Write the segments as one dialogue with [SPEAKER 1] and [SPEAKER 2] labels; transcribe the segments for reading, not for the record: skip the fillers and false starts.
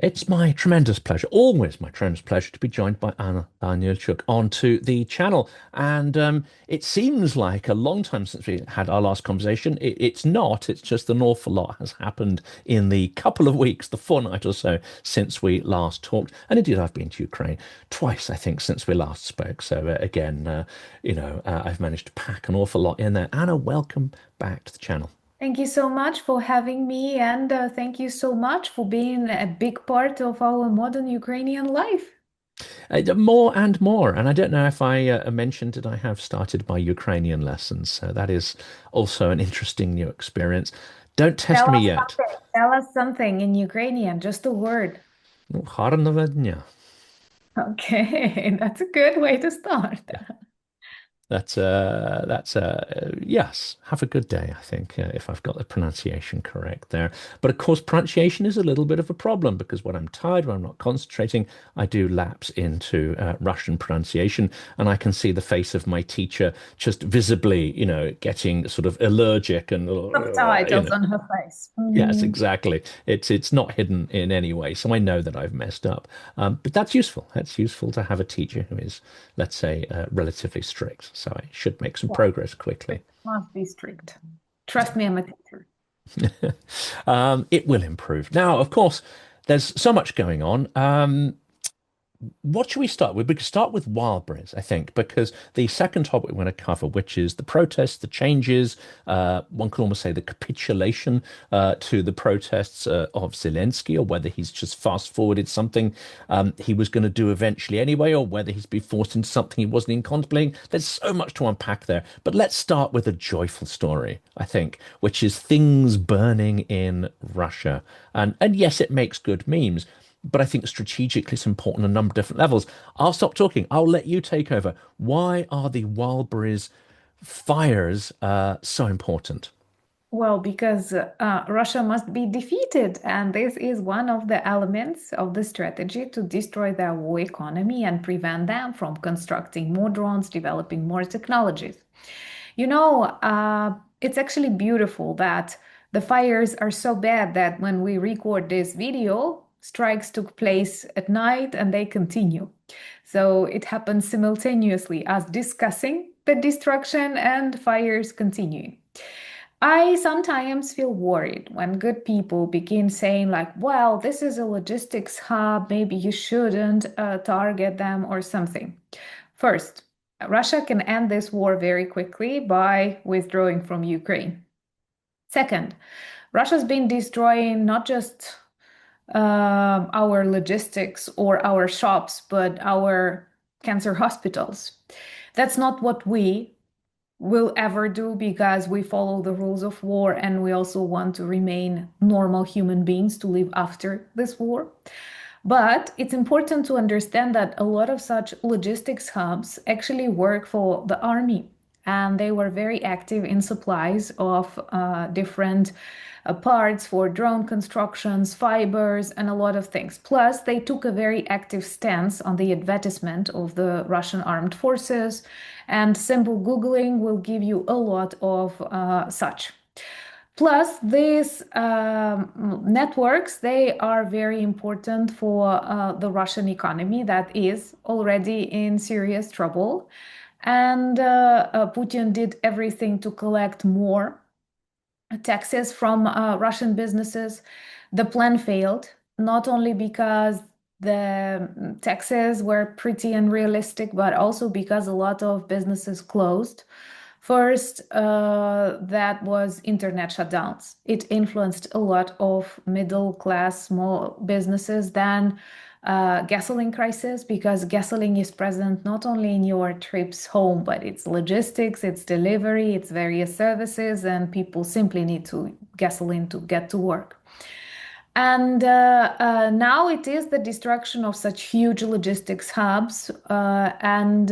[SPEAKER 1] It's my tremendous pleasure, always my tremendous pleasure, to be joined by Anna Danylchuk onto the channel. And it seems like a long time since we had our last conversation. It's not, it's just an awful lot has happened in the couple of weeks, the fortnight or so since we last talked. And indeed, I've been to Ukraine twice, I think, since we last spoke. So again, I've managed to pack an awful lot in there. Anna, welcome back to the channel.
[SPEAKER 2] Thank you so much for having me, and thank you so much for being a big part of our modern Ukrainian life.
[SPEAKER 1] More and more. And I don't know if I mentioned that I have started my Ukrainian lessons. So that is also an interesting new experience. Don't test
[SPEAKER 2] Tell
[SPEAKER 1] me
[SPEAKER 2] us
[SPEAKER 1] yet.
[SPEAKER 2] something. Tell us something in Ukrainian, just a word.
[SPEAKER 1] Ну, Гарного дня.
[SPEAKER 2] Okay, that's a good way to start.
[SPEAKER 1] Yes, have a good day, I think, if I've got the pronunciation correct there. But of course, pronunciation is a little bit of a problem because when I'm tired, when I'm not concentrating, I do lapse into Russian pronunciation, and I can see the face of my teacher just visibly, getting sort of allergic and
[SPEAKER 2] Subtitles on her face.
[SPEAKER 1] Yes,
[SPEAKER 2] Mhm.
[SPEAKER 1] exactly. It's not hidden in any way, so I know that I've messed up. But that's useful. That's useful to have a teacher who is, let's say, relatively strict. So I should make some
[SPEAKER 2] Yeah,
[SPEAKER 1] progress quickly.
[SPEAKER 2] must be strict. Trust me, I'm a teacher.
[SPEAKER 1] It will improve. Now, of course, there's so much going on. What should we start with? We could start with Wildberries, I think, because the second topic we're going to cover, which is the protests, the changes, one could almost say the capitulation to the protests of Zelensky, or whether he's just fast forwarded something he was going to do eventually anyway, or whether he's been forced into something he wasn't even contemplating. There's so much to unpack there. But let's start with a joyful story, I think, which is things burning in Russia. And yes, it makes good memes, but I think strategically it's important on a number of different levels. I'll stop talking. I'll let you take over. Why are the Wildberries fires so important?
[SPEAKER 2] Well, because Russia must be defeated, and this is one of the elements of the strategy to destroy their war economy and prevent them from constructing more drones, developing more technologies. It's actually beautiful that the fires are so bad that when we record this video, strikes took place at night and they continue. So it happens simultaneously as discussing the destruction and fires continuing. I sometimes feel worried when good people begin saying, like, well, this is a logistics hub, maybe you shouldn't target them or something. First, Russia can end this war very quickly by withdrawing from Ukraine. Second, Russia's been destroying not just our logistics or our shops, but our cancer hospitals. That's not what we will ever do because we follow the rules of war and we also want to remain normal human beings to live after this war. But it's important to understand that a lot of such logistics hubs actually work for the army, and they were very active in supplies of different parts for drone constructions, fibers, and a lot of things. Plus, they took a very active stance on the advertisement of the Russian armed forces, and simple Googling will give you a lot of such. Plus, these networks, they are very important for the Russian economy that is already in serious trouble. And Putin did everything to collect more taxes from Russian businesses. The plan failed, not only because the taxes were pretty unrealistic, but also because a lot of businesses closed. First, that was internet shutdowns. It influenced a lot of middle class small businesses. Then gasoline crisis, because gasoline is present not only in your trips home, but it's logistics, it's delivery, it's various services, and people simply need to gasoline to get to work. And now it is the destruction of such huge logistics hubs. And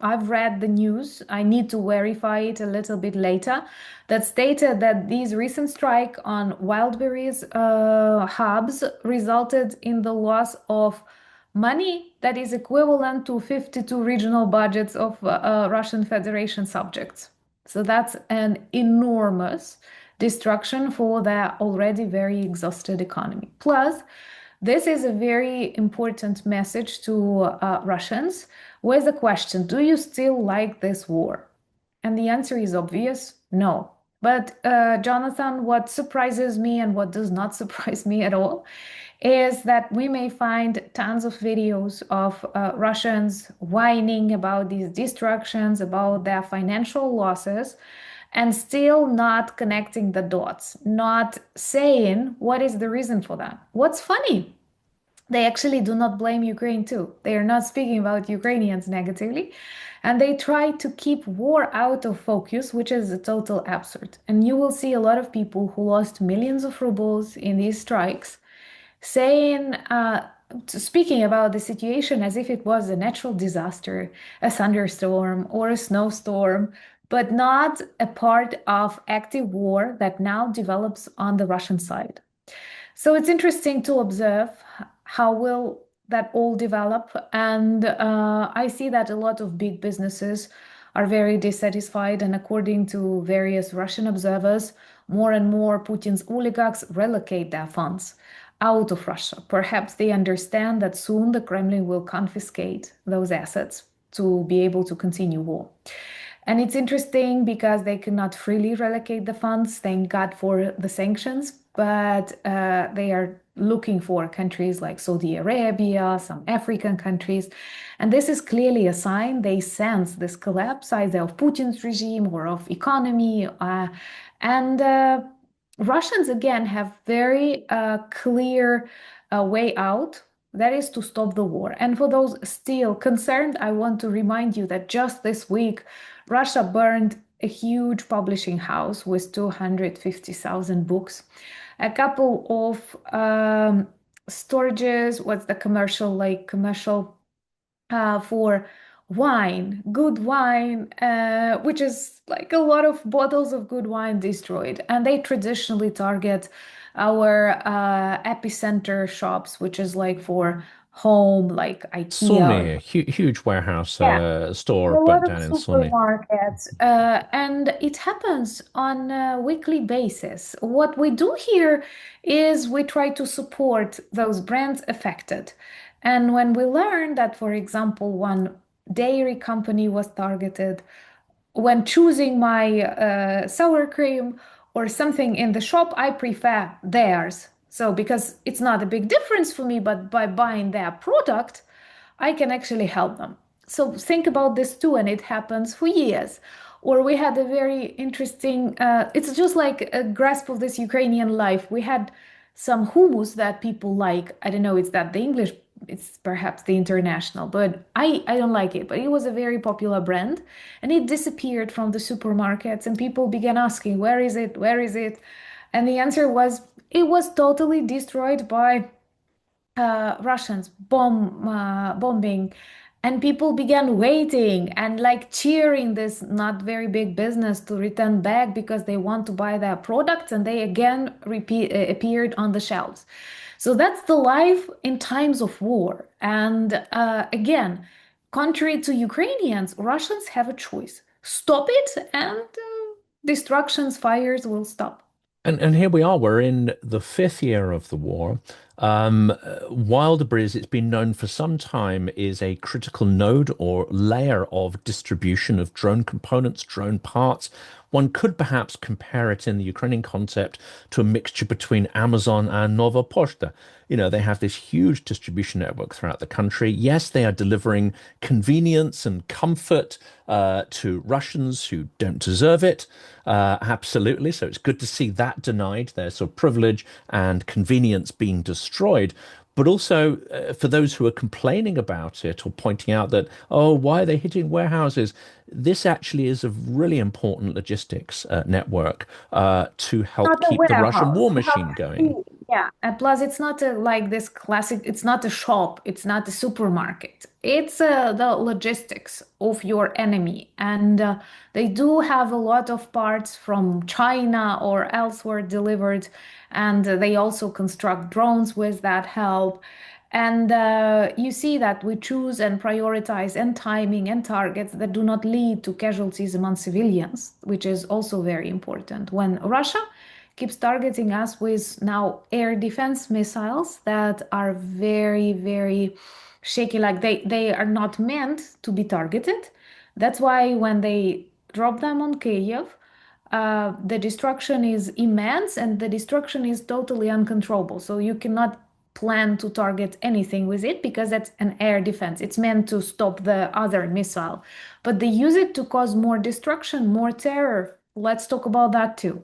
[SPEAKER 2] I've read the news. I need to verify it a little bit later. That stated that these recent strike on Wildberries hubs resulted in the loss of money that is equivalent to 52 regional budgets of Russian Federation subjects. So that's an enormous destruction for their already very exhausted economy. Plus, This is a very important message to Russians with the question, do you still like this war? And the answer is obvious, no. But Jonathan, what surprises me and what does not surprise me at all is that we may find tons of videos of Russians whining about these destructions, about their financial losses, and still not connecting the dots, not saying what is the reason for that. What's funny? They actually do not blame Ukraine too. They are not speaking about Ukrainians negatively. And they try to keep war out of focus, which is a total absurd. And you will see a lot of people who lost millions of rubles in these strikes saying, speaking about the situation as if it was a natural disaster, a thunderstorm or a snowstorm, but not a part of active war that now develops on the Russian side. So it's interesting to observe how will that all develop. And I see that a lot of big businesses are very dissatisfied. And according to various Russian observers, more and more Putin's oligarchs relocate their funds out of Russia. Perhaps they understand that soon the Kremlin will confiscate those assets to be able to continue war. And it's interesting because they cannot freely relocate the funds, thank God for the sanctions, but they are looking for countries like Saudi Arabia, some African countries. And this is clearly a sign they sense this collapse either of Putin's regime or of economy. And Russians, again, have very clear way out. That is to stop the war. And for those still concerned, I want to remind you that just this week, Russia burned a huge publishing house with 250,000 books, a couple of storages, what's the commercial, like commercial for wine, good wine, which is like a lot of bottles of good wine destroyed. And they traditionally target our epicenter shops, which is like for home, like IKEA.
[SPEAKER 1] Sumy, a huge warehouse
[SPEAKER 2] Yeah,
[SPEAKER 1] store
[SPEAKER 2] a lot
[SPEAKER 1] burnt
[SPEAKER 2] of
[SPEAKER 1] down in Sumy.
[SPEAKER 2] supermarkets, and it happens on a weekly basis. What we do here is we try to support those brands affected. And when we learn that, for example, one dairy company was targeted, when choosing my sour cream or something in the shop, I prefer theirs. So, because it's not a big difference for me, but by buying their product, I can actually help them. So, think about this too, and it happens for years. Or we had a very interesting, it's just like a grasp of this Ukrainian life. We had some hummus that people like. I don't know, it's that the English, it's perhaps the international, but I don't like it. But it was a very popular brand and it disappeared from the supermarkets and people began asking, where is it? Where is it? And the answer was, it was totally destroyed by Russians bombing, and people began waiting and like cheering this not very big business to return back because they want to buy their products, and they again appeared on the shelves. So that's the life in times of war. And again, contrary to Ukrainians, Russians have a choice: stop it, and destructions, fires will stop.
[SPEAKER 1] And here we are, we're in the fifth year of the war. Wildberries, it's been known for some time, is a critical node or layer of distribution of drone components, drone parts. One could perhaps compare it in the Ukrainian concept to a mixture between Amazon and Nova Poshta. You know, they have this huge distribution network throughout the country. Yes, they are delivering convenience and comfort to Russians who don't deserve it. Absolutely. So it's good to see that denied, their sort of privilege and convenience being destroyed. But also for those who are complaining about it or pointing out that, oh, why are they hitting warehouses? This actually is a really important logistics network to
[SPEAKER 2] Not
[SPEAKER 1] help
[SPEAKER 2] a
[SPEAKER 1] keep the Russian
[SPEAKER 2] warehouse.
[SPEAKER 1] war
[SPEAKER 2] You have
[SPEAKER 1] machine
[SPEAKER 2] to
[SPEAKER 1] going.
[SPEAKER 2] see, yeah. And plus, it's not like this classic, it's not a shop, it's not a supermarket. It's the logistics of your enemy. And they do have a lot of parts from China or elsewhere delivered. And they also construct drones with that help. And you see that we choose and prioritize and timing and targets that do not lead to casualties among civilians, which is also very important. When Russia keeps targeting us with now air defense missiles that are very, very shaky. Like they are not meant to be targeted. That's why when they drop them on Kiev, the destruction is immense and the destruction is totally uncontrollable. So you cannot plan to target anything with it because that's an air defense. It's meant to stop the other missile. But they use it to cause more destruction, more terror. Let's talk about that too.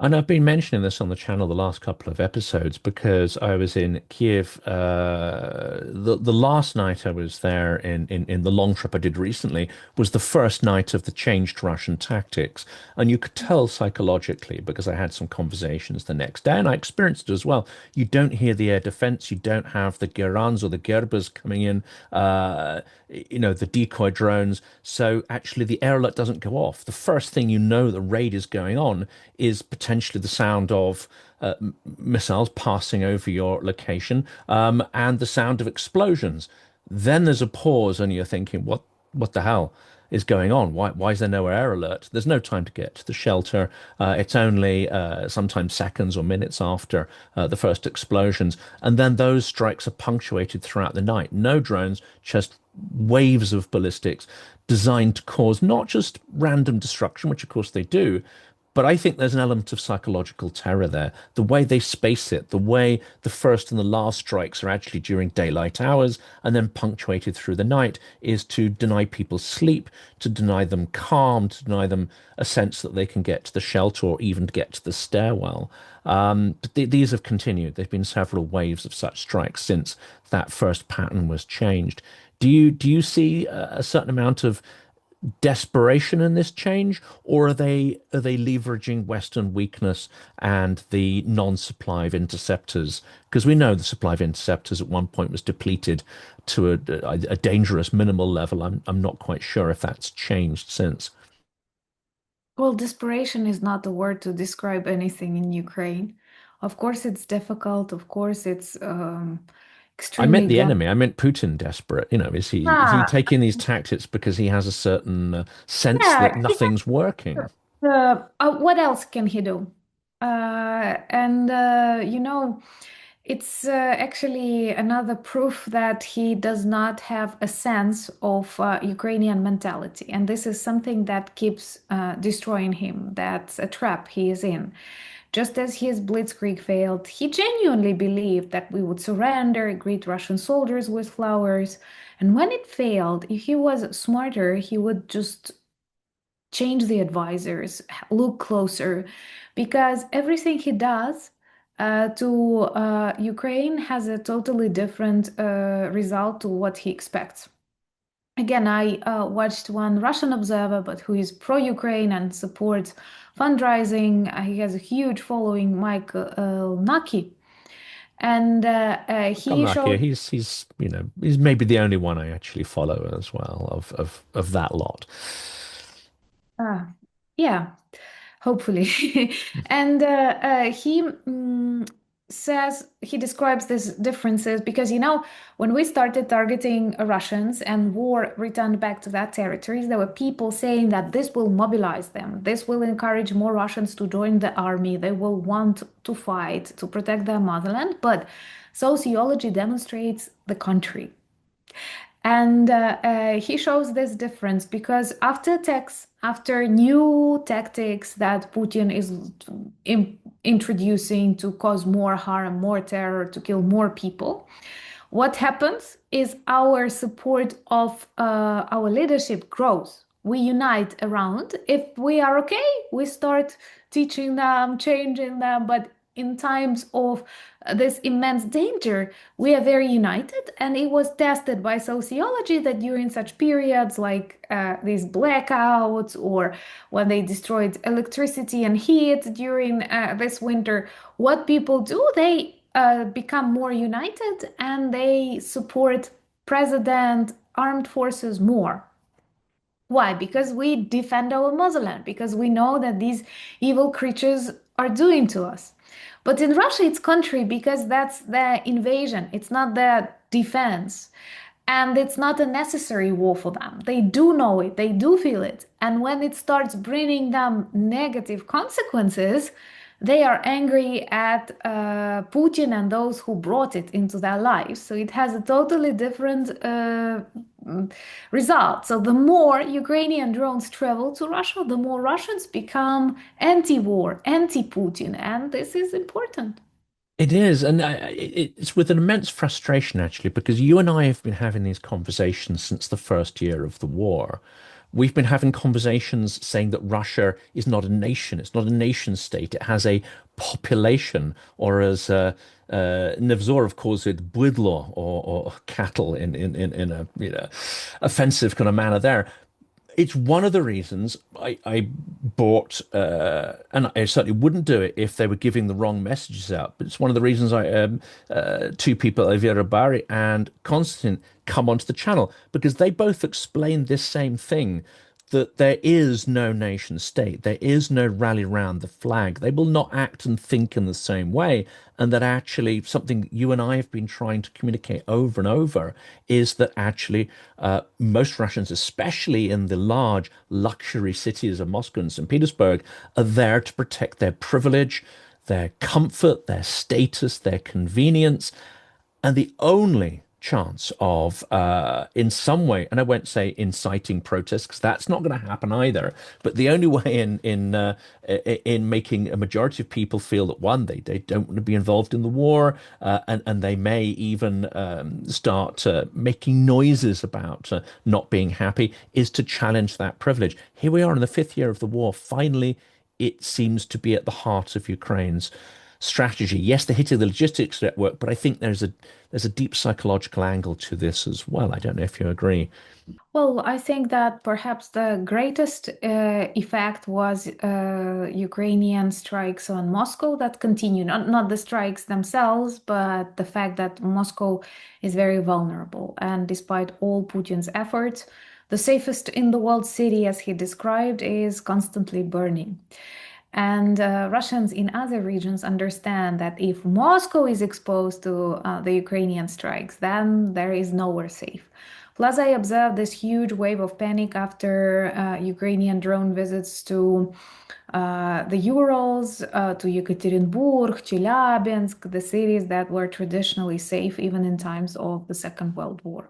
[SPEAKER 1] And I've been mentioning this on the channel the last couple of episodes because I was in Kiev. The last night I was there in the long trip I did recently was the first night of the changed Russian tactics. And you could tell psychologically because I had some conversations the next day and I experienced it as well. You don't hear the air defense. You don't have the Gerans or the Gerbers coming in, the decoy drones. So actually the air alert doesn't go off. The first thing you know the raid is going on is potentially the sound of missiles passing over your location and the sound of explosions. Then there's a pause, and you're thinking, what the hell is going on? Why is there no air alert? There's no time to get to the shelter. It's only sometimes seconds or minutes after the first explosions, and then those strikes are punctuated throughout the night. No drones, just waves of ballistics designed to cause not just random destruction, which of course they do, but I think there's an element of psychological terror there. The way they space it, the way the first and the last strikes are actually during daylight hours and then punctuated through the night is to deny people sleep, to deny them calm, to deny them a sense that they can get to the shelter or even to get to the stairwell. But these have continued. There have been several waves of such strikes since that first pattern was changed. Do you see a certain amount of desperation in this change, or are they leveraging Western weakness and the non-supply of interceptors? Because we know the supply of interceptors at one point was depleted to a dangerous minimal level. I'm not quite sure if that's changed since.
[SPEAKER 2] Well, desperation is not a word to describe anything in Ukraine. Of course, it's difficult. Of course, it's
[SPEAKER 1] I meant
[SPEAKER 2] extremely
[SPEAKER 1] the
[SPEAKER 2] damaging.
[SPEAKER 1] enemy. I meant Putin desperate. Is he taking these tactics because he has a certain sense that
[SPEAKER 2] Yeah,
[SPEAKER 1] nothing's working?
[SPEAKER 2] what else can he do? And it's actually another proof that he does not have a sense of Ukrainian mentality. And this is something that keeps destroying him. That's a trap he is in. Just as his blitzkrieg failed, he genuinely believed that we would surrender, greet Russian soldiers with flowers. And when it failed, if he was smarter, he would just change the advisors, look closer, because everything he does to Ukraine has a totally different result to what he expects. Again, I watched one Russian observer, but who is pro-Ukraine and supports fundraising. He has a huge following, Mike Naki, and
[SPEAKER 1] I'm
[SPEAKER 2] he
[SPEAKER 1] not here.
[SPEAKER 2] showed.
[SPEAKER 1] He's maybe the only one I actually follow as well of that lot.
[SPEAKER 2] Ah, yeah, hopefully. And he says he describes these differences because, when we started targeting Russians and war returned back to that territories, there were people saying that this will mobilize them. This will encourage more Russians to join the army. They will want to fight to protect their motherland. But sociology demonstrates the contrary. And he shows this difference because after attacks, after new tactics that Putin is introducing to cause more harm, more terror, to kill more people, what happens is our support of our leadership grows. We unite around. If we are okay, we start teaching them, changing them. But in times of this immense danger, we are very united. And it was tested by sociology that during such periods like these blackouts or when they destroyed electricity and heat during this winter, what people do, they become more united and they support president, armed forces more. Why? Because we defend our motherland, because we know that these evil creatures are doing to us. But in Russia, it's contrary because that's the invasion. It's not the defense. And it's not a necessary war for them. They do know it, they do feel it. And when it starts bringing them negative consequences, they are angry at Putin and those who brought it into their lives. So it has a totally different result. So the more Ukrainian drones travel to Russia, the more Russians become anti-war, anti-Putin, and this is important.
[SPEAKER 1] It is, and it's with an immense frustration actually, because you and I have been having these conversations since the first year of the war. We've been having conversations saying that Russia is not a nation, it's not a nation state, it has a population, or as Nevzorov calls it, bydlo, or cattle in a offensive kind of manner there. It's one of the reasons I bought, and I certainly wouldn't do it if they were giving the wrong messages out. But it's one of the reasons two people, Elvira Bari and Konstantin, come onto the channel because they both explain this same thing, that there is no nation state, there is no rally round the flag. They will not act and think in the same way. And that actually something you and I have been trying to communicate over and over is that actually most Russians, especially in the large luxury cities of Moscow and St. Petersburg, are there to protect their privilege, their comfort, their status, their convenience. And the only chance of, in some way, and I won't say inciting protests because that's not going to happen either, but the only way in making a majority of people feel that one, they don't want to be involved in the war, and they may even start making noises about not being happy, is to challenge that privilege. Here we are in the fifth year of the war. Finally, it seems to be at the heart of Ukraine's strategy. Yes, they're hitting the logistics network, but I think there's a deep psychological angle to this as well. I don't know if you agree.
[SPEAKER 2] Well, I think that perhaps the greatest effect was Ukrainian strikes on Moscow that continue. Not the strikes themselves, but the fact that Moscow is very vulnerable. And despite all Putin's efforts, the safest in the world city, as he described, is constantly burning. And Russians in other regions understand that if Moscow is exposed to the Ukrainian strikes, then there is nowhere safe. Plus, I observed this huge wave of panic after Ukrainian drone visits to the Urals, to Yekaterinburg, Chelyabinsk, the cities that were traditionally safe even in times of the Second World War.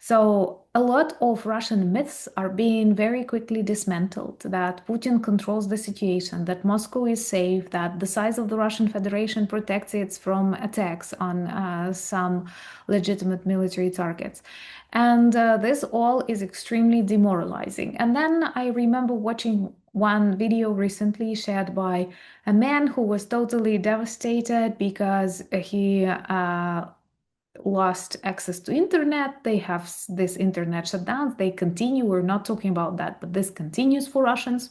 [SPEAKER 2] So, a lot of Russian myths are being very quickly dismantled, that Putin controls the situation, that Moscow is safe, that the size of the Russian Federation protects it from attacks on some legitimate military targets. And this all is extremely demoralizing. And then I remember watching one video recently shared by a man who was totally devastated because he lost access to internet. They have this internet shutdowns. They continue. We're not talking about that, but this continues for Russians.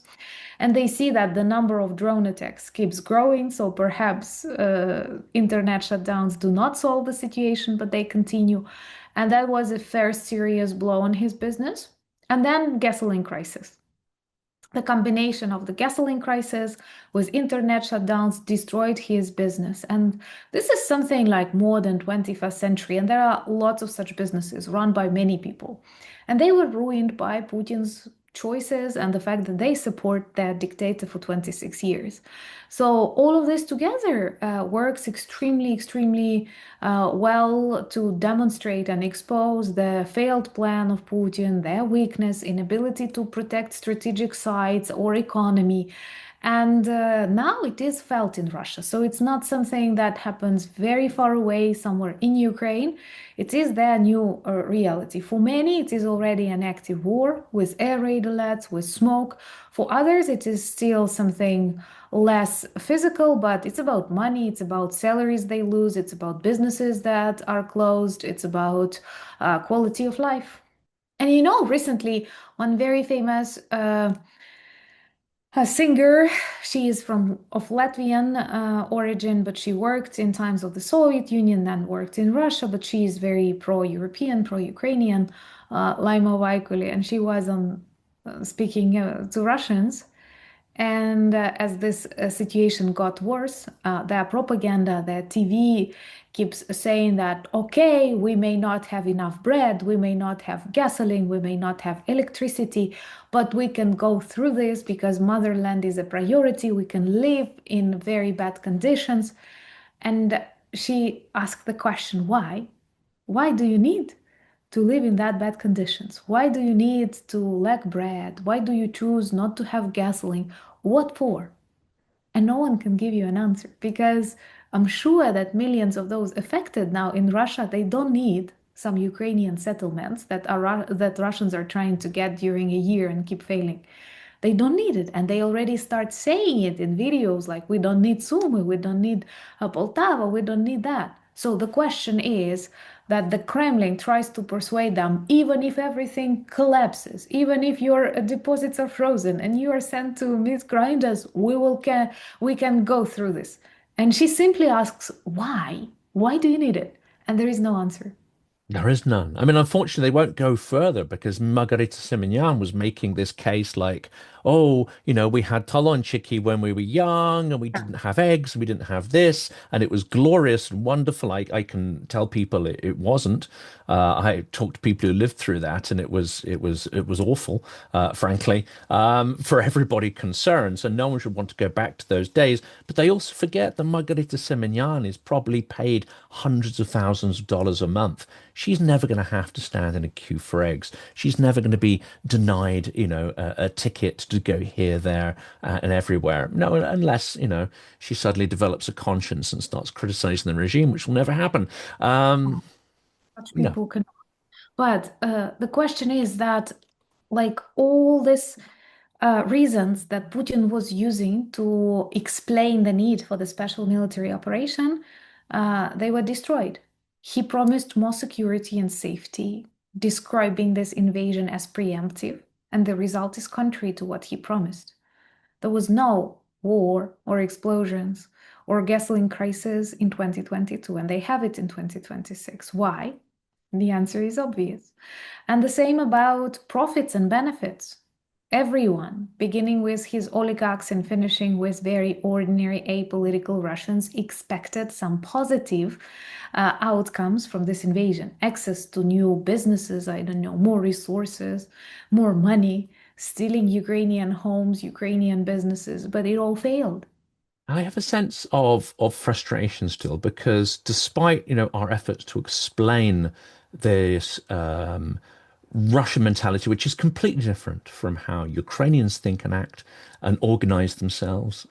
[SPEAKER 2] And they see that the number of drone attacks keeps growing. So perhaps internet shutdowns do not solve the situation, but they continue. And that was a first serious blow on his business. And then gasoline crisis. The combination of the gasoline crisis with internet shutdowns destroyed his business. And this is something like more than 21st century. And there are lots of such businesses run by many people. And they were ruined by Putin's choices and the fact that they support their dictator for 26 years. So all of this together works extremely well to demonstrate and expose the failed plan of Putin, their weakness, inability to protect strategic sites or economy. And now it is felt in Russia. So it's not something that happens very far away somewhere in Ukraine. It is their new reality. For many, it is already an active war with air raid alerts, with smoke. For others, it is still something less physical, but it's about money, it's about salaries they lose, it's about businesses that are closed, it's about quality of life. And recently, one very famous a singer. She is from of Latvian origin, but she worked in times of the Soviet Union and worked in Russia. But she is very pro-European, pro-Ukrainian, Laima Vaikuli, and she was on speaking to Russians. And as this situation got worse, their propaganda, their TV keeps saying that, okay, we may not have enough bread, we may not have gasoline, we may not have electricity, but we can go through this because motherland is a priority. We can live in very bad conditions. And she asked the question, why? Why do you need to live in that bad conditions? Why do you need to lack bread? Why do you choose not to have gasoline? What for? And no one can give you an answer because I'm sure that millions of those affected now in Russia, they don't need some Ukrainian settlements that Russians are trying to get during a year and keep failing. They don't need it, and they already start saying it in videos like we don't need Sumy, we don't need Poltava, we don't need that. So the question is that the Kremlin tries to persuade them, even if everything collapses, even if your deposits are frozen and you are sent to meat grinders, we can go through this. And she simply asks, why? Why do you need it? And there is no answer.
[SPEAKER 1] There is none. I mean, unfortunately, they won't go further because Margarita Simonyan was making this case like, oh, we had talonchiki when we were young and we didn't have eggs, we didn't have this, and it was glorious and wonderful. I can tell people it wasn't. I talked to people who lived through that, and it was awful, frankly, for everybody concerned. So no one should want to go back to those days. But they also forget that Margarita Simonyan is probably paid hundreds of thousands of dollars a month. She's never going to have to stand in a queue for eggs. She's never going to be denied, a ticket to go here, there, and everywhere. No, unless, she suddenly develops a conscience and starts criticizing the regime, which will never happen.
[SPEAKER 2] Such
[SPEAKER 1] No.
[SPEAKER 2] people can. But the question is that, like all these reasons that Putin was using to explain the need for the special military operation, they were destroyed. He promised more security and safety, describing this invasion as preemptive, and the result is contrary to what he promised. There was no war or explosions or gasoline crisis in 2022, and they have it in 2026. Why? The answer is obvious. And the same about profits and benefits. Everyone, beginning with his oligarchs and finishing with very ordinary apolitical Russians, expected some positive outcomes from this invasion. Access to new businesses, I don't know, more resources, more money, stealing Ukrainian homes, Ukrainian businesses, but it all failed.
[SPEAKER 1] I have a sense of frustration still because despite, our efforts to explain this Russian mentality, which is completely different from how Ukrainians think and act and organize themselves.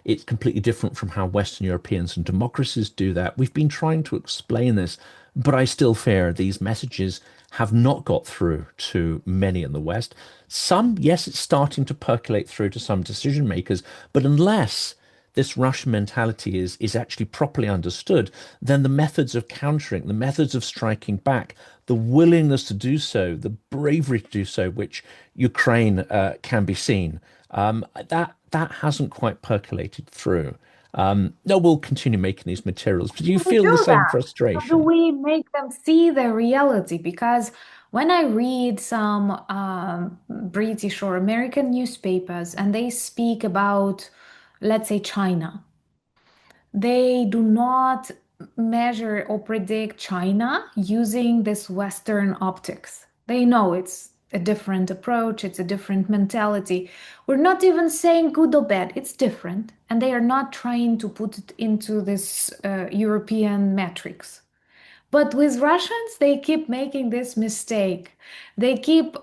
[SPEAKER 1] It's completely different from how Western Europeans and democracies do that. We've been trying to explain this, but I still fear these messages have not got through to many in the West. Some, yes, it's starting to percolate through to some decision makers, but unless this Russian mentality is actually properly understood, then the methods of countering, the methods of striking back, the willingness to do so, the bravery to do so, which Ukraine can be seen, that hasn't quite percolated through. No, we'll continue making these materials, but do you
[SPEAKER 2] Do we
[SPEAKER 1] feel the
[SPEAKER 2] do
[SPEAKER 1] same
[SPEAKER 2] that? How do
[SPEAKER 1] frustration?
[SPEAKER 2] we make them see the reality? Because when I read some British or American newspapers and they speak about, let's say, China, they do not measure or predict China using this Western optics. They know it's a different approach, it's a different mentality. We're not even saying good or bad, it's different. And they are not trying to put it into this European metrics. But with Russians, they keep making this mistake. They keep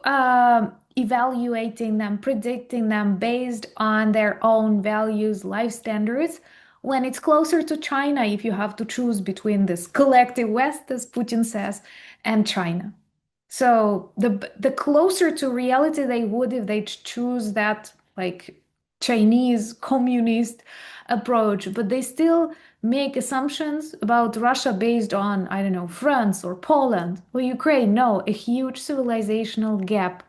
[SPEAKER 2] evaluating them, predicting them based on their own values, life standards. When it's closer to China, if you have to choose between this collective West, as Putin says, and China. So the closer to reality they would if they choose that like Chinese communist approach, but they still make assumptions about Russia based on, I don't know, France or Poland or Ukraine. No, a huge civilizational gap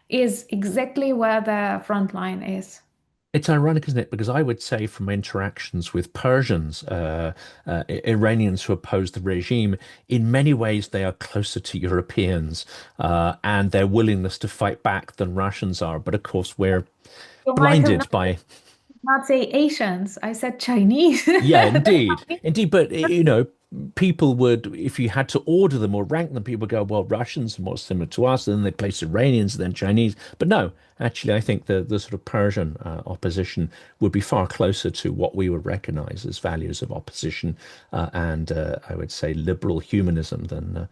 [SPEAKER 2] is exactly where the front line is.
[SPEAKER 1] It's ironic, isn't it? Because I would say from interactions with Persians, Iranians who oppose the regime, in many ways they are closer to Europeans and their willingness to fight back than Russians are. But of course, we're
[SPEAKER 2] You might have
[SPEAKER 1] blinded by.
[SPEAKER 2] not say Asians. I said Chinese.
[SPEAKER 1] Yeah, indeed. Indeed. But, people would, if you had to order them or rank them, people would go, well, Russians are more similar to us, and then they place Iranians, and then Chinese. But no, actually, I think the sort of Persian opposition would be far closer to what we would recognize as values of opposition and I would say liberal humanism than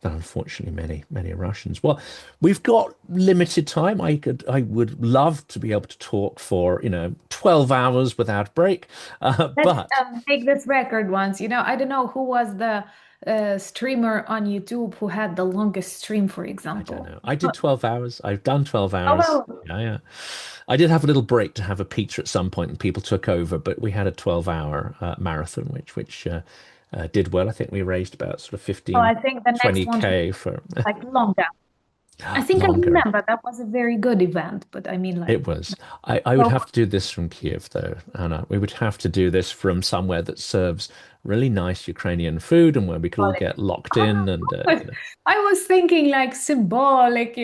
[SPEAKER 1] unfortunately many Russians. Well, we've got limited time. I would love to be able to talk for 12 hours without break,
[SPEAKER 2] Let's
[SPEAKER 1] but
[SPEAKER 2] make this record once. I don't know who was the streamer on YouTube who had the longest stream, for
[SPEAKER 1] I don't
[SPEAKER 2] example.
[SPEAKER 1] know. I did 12 hours. I've done 12
[SPEAKER 2] Oh,
[SPEAKER 1] hours.
[SPEAKER 2] well,
[SPEAKER 1] Yeah, yeah. I did have a little break to have a pizza at some point, and people took over, but we had a 12-hour marathon, which did well. I think we raised about sort of
[SPEAKER 2] oh,
[SPEAKER 1] 15,
[SPEAKER 2] I think the next one should
[SPEAKER 1] 20K for
[SPEAKER 2] be like longer. I think I
[SPEAKER 1] longer.
[SPEAKER 2] remember that was a very good event, but I mean, like,
[SPEAKER 1] It was. I would
[SPEAKER 2] so
[SPEAKER 1] have to do this from Kiev, though, Anna. We would have to do this from somewhere that serves really nice Ukrainian food and where we could all
[SPEAKER 2] symbolic.
[SPEAKER 1] get locked in.
[SPEAKER 2] Oh,
[SPEAKER 1] And,
[SPEAKER 2] I was thinking like symbolic,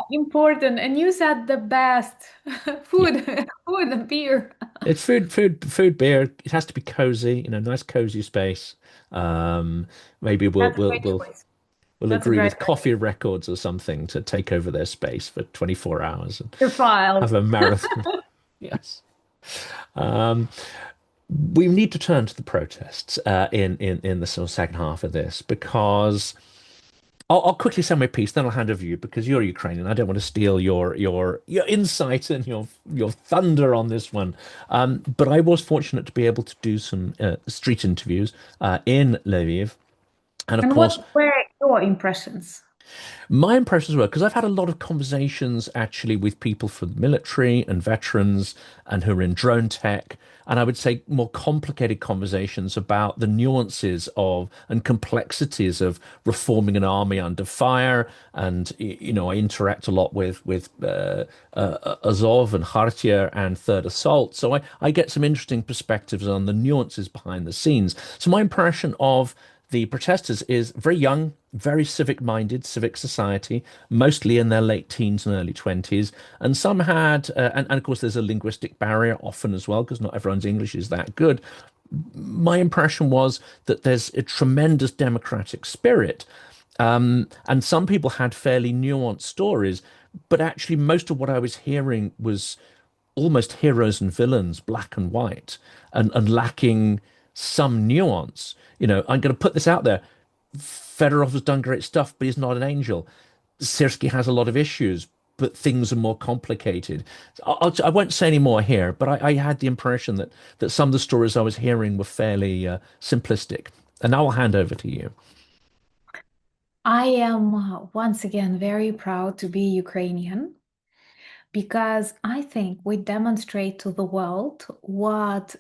[SPEAKER 2] important, and you said the best
[SPEAKER 1] yeah,
[SPEAKER 2] food, food and beer.
[SPEAKER 1] it's food, beer. It has to be cozy, nice cozy space. Um, maybe we'll
[SPEAKER 2] That's a
[SPEAKER 1] we'll
[SPEAKER 2] great
[SPEAKER 1] we'll
[SPEAKER 2] choice.
[SPEAKER 1] we'll
[SPEAKER 2] That's a
[SPEAKER 1] agree
[SPEAKER 2] great
[SPEAKER 1] with Coffee Records or something to take over their space for 24 hours and
[SPEAKER 2] your files.
[SPEAKER 1] have a marathon. Yes. Um, we need to turn to the protests in the sort of second half of this because I'll quickly say my piece, then I'll hand over to you because you're Ukrainian. I don't want to steal your insight and your thunder on this one. But I was fortunate to be able to do some street interviews in Lviv, and of
[SPEAKER 2] And
[SPEAKER 1] course,
[SPEAKER 2] what were your impressions?
[SPEAKER 1] my impressions were because I've had a lot of conversations actually with people from the military and veterans and who are in drone tech, and I would say more complicated conversations about the nuances of and complexities of reforming an army under fire. And I interact a lot with Azov and Khartiia and Third Assault, so I get some interesting perspectives on the nuances behind the scenes. So my impression of the protesters is very young, very civic-minded, civic society, mostly in their late teens and early 20s. And some had, and of course, there's a linguistic barrier often as well, because not everyone's English is that good. My impression was that there's a tremendous democratic spirit. And some people had fairly nuanced stories, but actually, most of what I was hearing was almost heroes and villains, black and white, and lacking some nuance. I'm going to put this out there. Fedorov has done great stuff, but he's not an angel. Syrskyi has a lot of issues, but things are more complicated. I won't say any more here, but I had the impression that some of the stories I was hearing were fairly simplistic. And now I'll hand over to you.
[SPEAKER 2] I am once again very proud to be Ukrainian because I think we demonstrate to the world what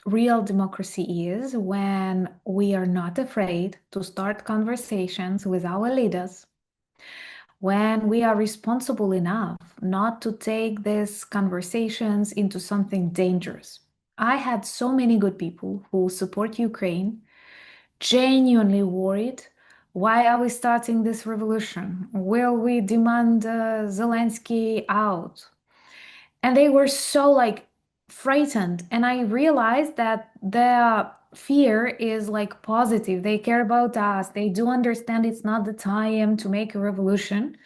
[SPEAKER 2] real democracy is when we are not afraid to start conversations with our leaders, when we are responsible enough not to take these conversations into something dangerous. I had so many good people who support Ukraine, genuinely worried. Why are we starting this revolution? Will we demand Zelensky out? And they were so like frightened. And I realized that their fear is like positive. They care about us. They do understand it's not the time to make a revolution.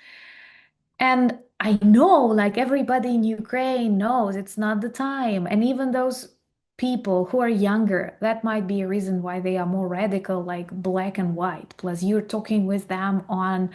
[SPEAKER 2] And I know, like everybody in Ukraine knows it's not the time. And even those people who are younger, that might be a reason why they are more radical, like black and white. Plus, you're talking with them on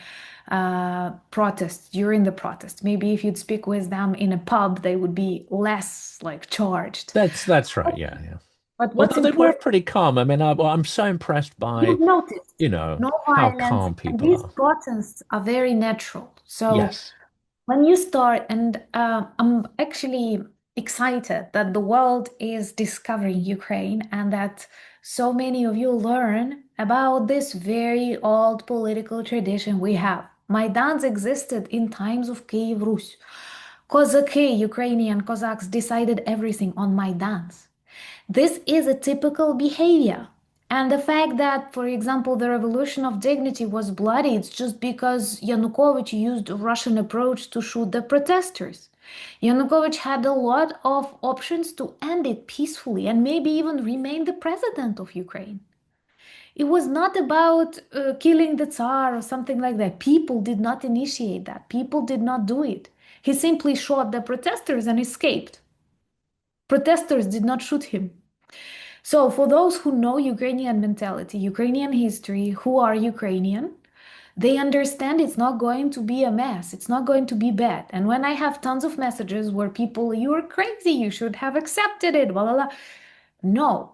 [SPEAKER 2] protests, during the protest. Maybe if you'd speak with them in a pub, they would be less like charged.
[SPEAKER 1] That's right. Yeah, yeah.
[SPEAKER 2] But what's
[SPEAKER 1] Although they were
[SPEAKER 2] important,
[SPEAKER 1] pretty calm. I mean, I'm so impressed by,
[SPEAKER 2] you've noticed no
[SPEAKER 1] how
[SPEAKER 2] violence,
[SPEAKER 1] calm
[SPEAKER 2] and
[SPEAKER 1] people
[SPEAKER 2] these
[SPEAKER 1] are.
[SPEAKER 2] protests are very natural. So
[SPEAKER 1] Yes.
[SPEAKER 2] when you start, and I'm actually excited that the world is discovering Ukraine and that so many of you learn about this very old political tradition we have. Maidans existed in times of Kiev Rus. Kozaki, Ukrainian Cossacks decided everything on Maidans. This is a typical behavior. And the fact that, for example, the revolution of dignity was bloody, it's just because Yanukovych used a Russian approach to shoot the protesters. Yanukovych had a lot of options to end it peacefully and maybe even remain the president of Ukraine. It was not about killing the Tsar or something like that. People did not initiate that. People did not do it. He simply shot the protesters and escaped. Protesters did not shoot him. So, for those who know Ukrainian mentality, Ukrainian history, who are Ukrainian, they understand it's not going to be a mess. It's not going to be bad. And when I have tons of messages where people, you're crazy, you should have accepted it, blah, blah, blah. No,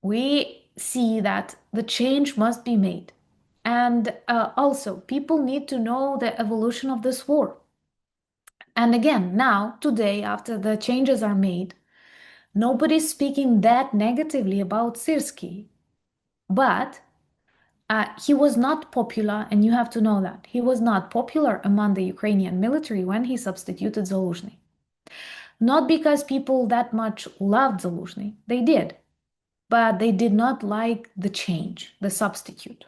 [SPEAKER 2] we see that the change must be made. And also, people need to know the evolution of this war. And again, now, today, after the changes are made, nobody's speaking that negatively about Syrskyi. But he was not popular, and you have to know that. He was not popular among the Ukrainian military when he substituted Zaluzhny. Not because people that much loved Zaluzhny, they did, but they did not like the change, the substitute.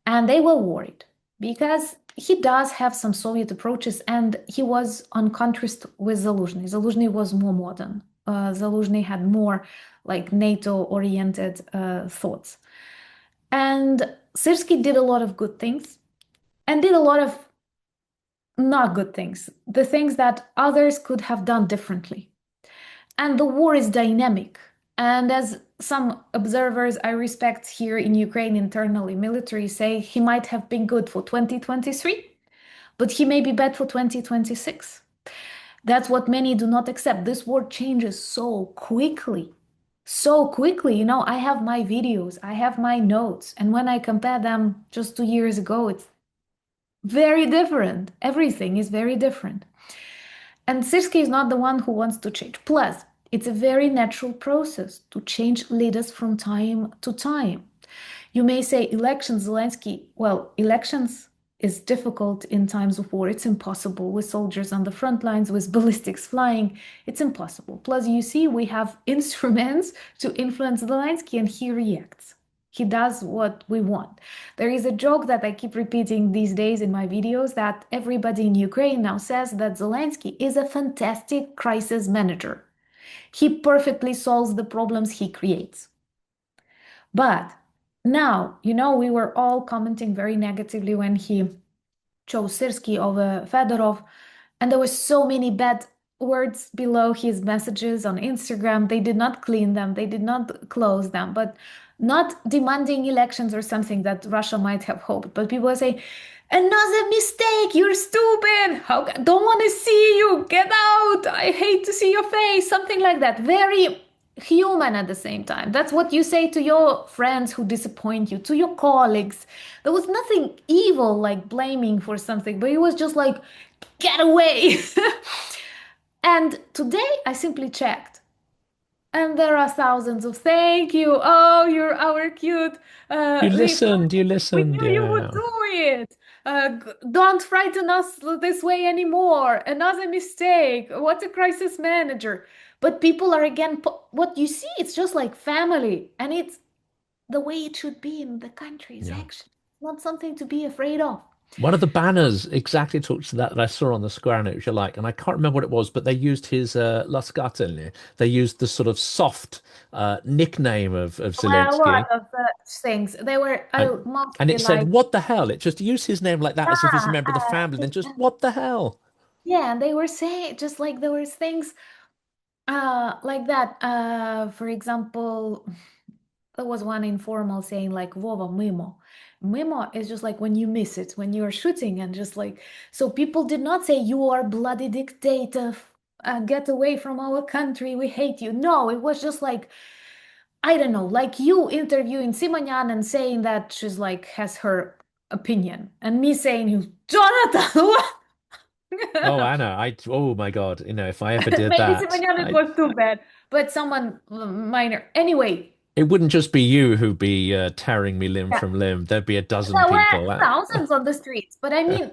[SPEAKER 2] And they were worried because he does have some Soviet approaches, and he was on contrast with Zaluzhny. Zaluzhny was more modern. Zaluzhny had more like NATO-oriented thoughts. And Syrskyi did a lot of good things and did a lot of not good things, the things that others could have done differently. And the war is dynamic. And as some observers I respect here in Ukraine internally, military say he might have been good for 2023, but he may be bad for 2026. That's what many do not accept. This war changes so quickly. So quickly. You know, I have my videos, I have my notes, and when I compare them just 2 years ago, it's very different. Everything is very different. And Syrskyi is not the one who wants to change. Plus, it's a very natural process to change leaders from time to time. You may say elections, Zelensky, well, elections is difficult in times of war. It's impossible with soldiers on the front lines, with ballistics flying. It's impossible. Plus, you see, we have instruments to influence Zelensky, and he reacts. He does what we want. There is a joke that I keep repeating these days in my videos that everybody in Ukraine now says that Zelensky is a fantastic crisis manager. He perfectly solves the problems he creates. But now, you know, we were all commenting very negatively when he chose Syrskyi over Fedorov, and there were so many bad words below his messages on Instagram. They did not clean them, they did not close them, but not demanding elections or something that Russia might have hoped. But people say, another mistake, you're stupid, don't want to see you, get out, I hate to see your face, something like that. Very human at the same time. That's what you say to your friends who disappoint you, to your colleagues. There was nothing evil like blaming for something, but it was just like, get away. And today I simply checked. And there are thousands of thank you. Oh, you're our cute
[SPEAKER 1] You
[SPEAKER 2] reply.
[SPEAKER 1] listened, you
[SPEAKER 2] We
[SPEAKER 1] listened,
[SPEAKER 2] knew you would
[SPEAKER 1] yeah.
[SPEAKER 2] do it. Don't frighten us this way anymore. Another mistake. What a crisis manager. But people are again, what you see, it's just like family. And it's the way it should be in the countries,
[SPEAKER 1] Yeah.
[SPEAKER 2] actually. Not something to be afraid of.
[SPEAKER 1] One of the banners exactly talks to that I saw on the square and which you like, and I can't remember what it was, but they used his Laskatelny. They used the sort of soft nickname of
[SPEAKER 2] Well, a lot
[SPEAKER 1] Zelensky,
[SPEAKER 2] of things. They were
[SPEAKER 1] and and
[SPEAKER 2] mostly
[SPEAKER 1] it said,
[SPEAKER 2] like,
[SPEAKER 1] "What the hell?" It just used his name like that as if he's a member of the family. Then just what the hell?
[SPEAKER 2] yeah, and they were saying just like there was things like that. For example, there was one informal saying like Vova Mimo. Mimo is just like when you miss it, when you're shooting, and just like so people did not say you are bloody dictator, get away from our country, we hate you. No, it was just like I don't know, like you interviewing Simonyan and saying that she's like has her opinion, and me saying you, Jonathan, what?
[SPEAKER 1] Oh, Anna, oh my God, if I ever did
[SPEAKER 2] Maybe
[SPEAKER 1] that,
[SPEAKER 2] Simonyan it was too bad, but someone minor. Anyway,
[SPEAKER 1] it wouldn't just be you who'd be tearing me limb
[SPEAKER 2] yeah,
[SPEAKER 1] from limb. There'd be a dozen
[SPEAKER 2] there were
[SPEAKER 1] people.
[SPEAKER 2] thousands on the streets, but I mean,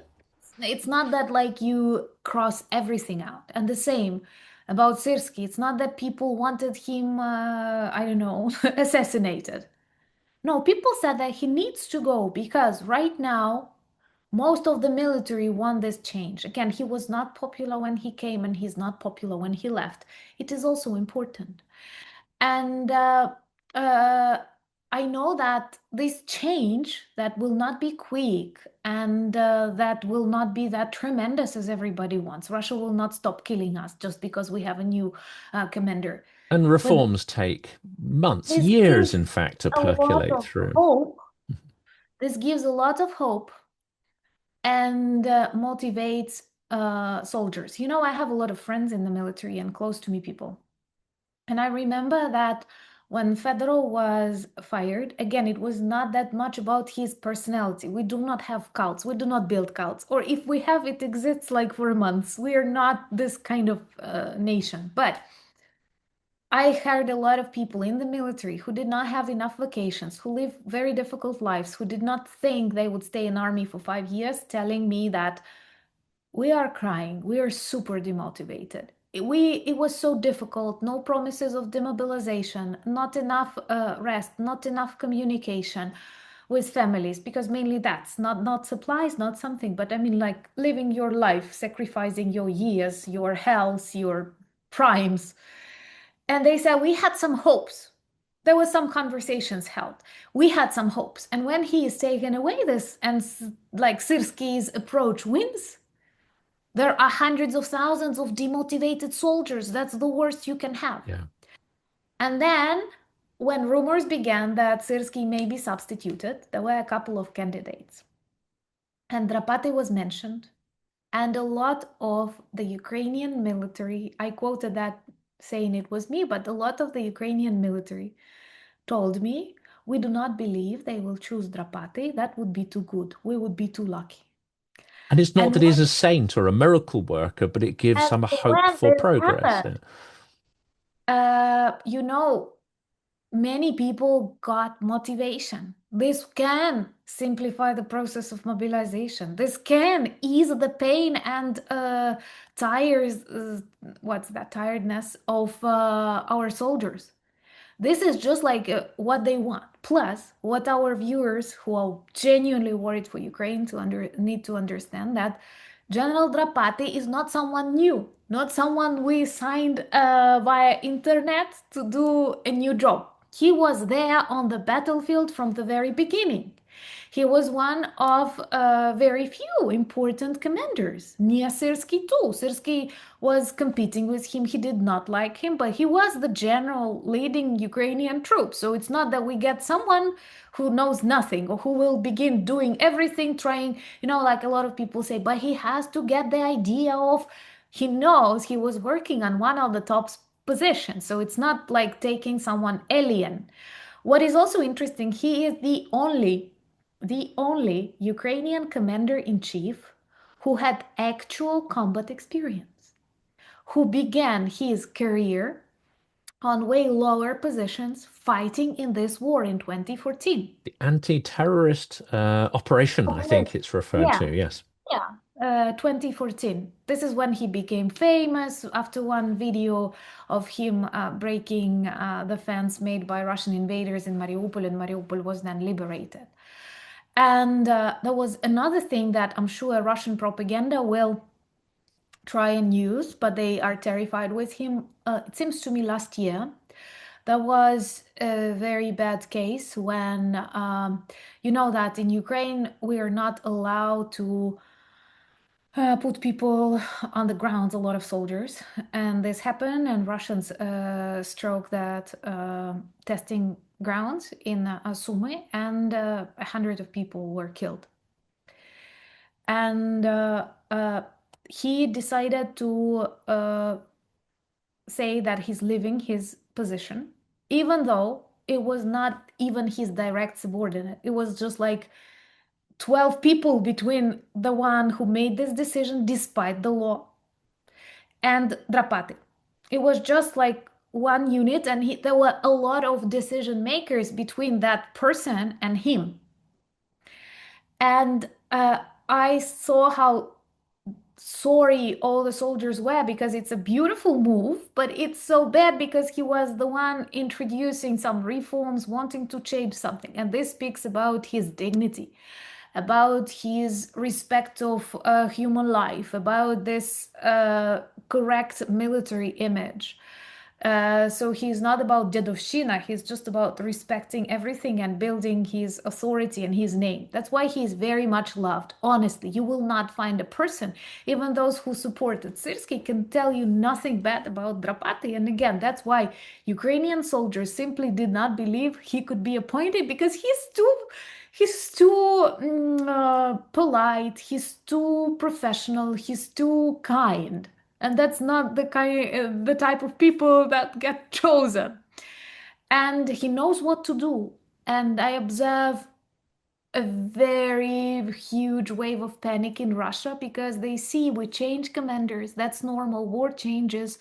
[SPEAKER 2] it's not that like you cross everything out. And the same about Syrskyi, it's not that people wanted him, I don't know, assassinated. No, people said that he needs to go because right now Most of the military want this change. Again, he was not popular when he came, and he's not popular when he left. It is also important. And uh, I know that this change that will not be quick and that will not be that tremendous as everybody wants. Russia will not stop killing us just because we have a new commander.
[SPEAKER 1] And
[SPEAKER 2] But
[SPEAKER 1] reforms take months,
[SPEAKER 2] this
[SPEAKER 1] years,
[SPEAKER 2] gives
[SPEAKER 1] in fact, to
[SPEAKER 2] a lot
[SPEAKER 1] percolate
[SPEAKER 2] of
[SPEAKER 1] through.
[SPEAKER 2] hope. This gives a lot of hope and motivates soldiers. You know, I have a lot of friends in the military and close to me people. And I remember that when Fedorov was fired, again, it was not that much about his personality. We do not have cults. We do not build cults. Or if we have, it exists like for months. We are not this kind of nation. But I heard a lot of people in the military who did not have enough vacations, who live very difficult lives, who did not think they would stay in army for 5 years, telling me that we are crying. We are super demotivated. It was so difficult. No promises of demobilization, not enough rest, not enough communication with families, because mainly that's not supplies, not something, but I mean like living your life, sacrificing your years, your health, your primes. And they said we had some hopes. There was some conversations held. We had some hopes. And when he is taken away, this and like Syrskyi's approach wins, there are hundreds of thousands of demotivated soldiers. That's the worst you can have.
[SPEAKER 1] Yeah.
[SPEAKER 2] And then, when rumors began that Syrskyi may be substituted, there were a couple of candidates. And Drapaty was mentioned. And a lot of the Ukrainian military, I quoted that saying it was me, but a lot of the Ukrainian military told me, we do not believe they will choose Drapaty. That would be too good. We would be too lucky.
[SPEAKER 1] And it's not
[SPEAKER 2] And
[SPEAKER 1] that he's a saint or a miracle worker, but it gives some hope
[SPEAKER 2] when
[SPEAKER 1] for
[SPEAKER 2] this
[SPEAKER 1] progress. Yeah.
[SPEAKER 2] happened, you know, many people got motivation. This can simplify the process of mobilization. This can ease the pain and tires, what's that, tiredness of our soldiers. This is just like what they want. Plus, what our viewers who are genuinely worried for Ukraine need to understand that General Drapaty is not someone new, not someone we signed via internet to do a new job. He was there on the battlefield from the very beginning. He was one of very few important commanders. Near Syrskyi too. Syrskyi was competing with him. He did not like him, but he was the general leading Ukrainian troops. So it's not that we get someone who knows nothing or who will begin doing everything, trying, like a lot of people say, but he has to get the idea of, he knows he was working on one of the top positions. So it's not like taking someone alien. What is also interesting, he is the only Ukrainian commander-in-chief who had actual combat experience, who began his career on way lower positions fighting in this war in 2014.
[SPEAKER 1] The anti-terrorist operation, I think it's referred
[SPEAKER 2] Yeah,
[SPEAKER 1] to. Yes.
[SPEAKER 2] yeah. 2014. This is when he became famous after one video of him breaking the fence made by Russian invaders in Mariupol, and Mariupol was then liberated. And there was another thing that I'm sure Russian propaganda will try and use, but they are terrified with him. It seems to me last year there was a very bad case when you know that in Ukraine we are not allowed to put people on the ground, a lot of soldiers, and this happened, and Russians struck that testing grounds in Sumy, and 100 of people were killed. And he decided to say that he's leaving his position, even though it was not even his direct subordinate. It was just like 12 people between the one who made this decision despite the law and Drapaty. It was just like one unit, and there were a lot of decision makers between that person and him. And I saw how sorry all the soldiers were, because it's a beautiful move, but it's so bad because he was the one introducing some reforms, wanting to change something. And this speaks about his dignity. about his respect of human life, about this correct military image. So he's not about Dedovshina, he's just about respecting everything and building his authority and his name. That's why he's very much loved. Honestly, you will not find a person, even those who supported Syrskyi, can tell you nothing bad about Drapaty. And again, that's why Ukrainian soldiers simply did not believe he could be appointed because he's too polite, he's too professional, he's too kind. And that's not the type of people that get chosen. And he knows what to do. And I observe a very huge wave of panic in Russia because they see we change commanders. That's normal. War changes.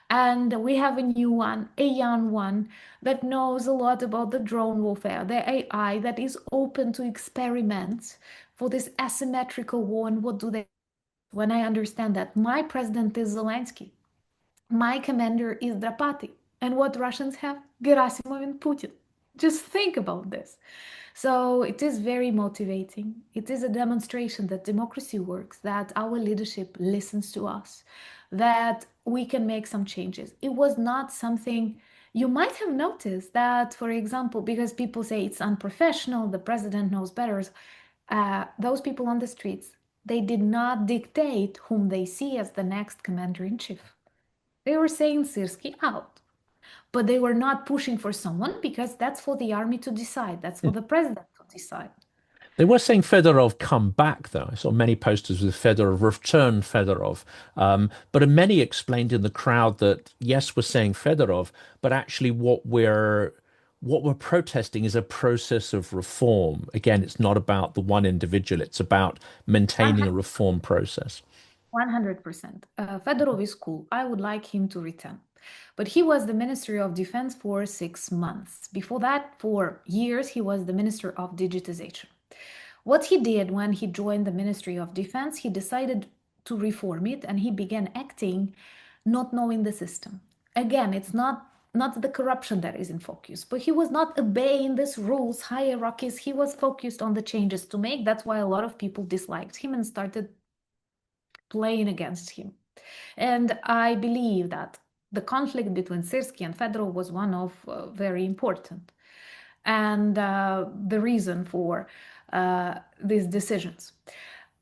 [SPEAKER 2] And we have a new one, a young one that knows a lot about the drone warfare, the AI that is open to experiments for this asymmetrical war. And what do they? When I understand that my president is Zelensky, my commander is Drapaty. And what Russians have? Gerasimov and Putin. Just think about this. So it is very motivating. It is a demonstration that democracy works, that our leadership listens to us, that we can make some changes. It was not something you might have noticed that, for example, because people say it's unprofessional, the president knows better. Those people on the streets, they did not dictate whom they see as the next commander in chief. They were saying Syrskyi out, but they were not pushing for someone because that's for the army to decide. That's for the president to decide.
[SPEAKER 1] They were saying Fedorov come back, though. I saw many posters with Fedorov, return Fedorov. But many explained in the crowd that, yes, we're saying Fedorov, but actually what we're protesting is a process of reform. Again, it's not about the one individual. It's about maintaining a reform process.
[SPEAKER 2] 100%. Fedorov is cool. I would like him to return. But he was the Ministry of Defense for 6 months. Before that, for years, he was the Minister of Digitization. What he did when he joined the Ministry of Defense, he decided to reform it and he began acting not knowing the system. Again, it's not the corruption that is in focus, but he was not obeying these rules, hierarchies. He was focused on the changes to make. That's why a lot of people disliked him and started playing against him. And I believe that the conflict between Syrskyi and Fedorov was one of very important and the reason for these decisions.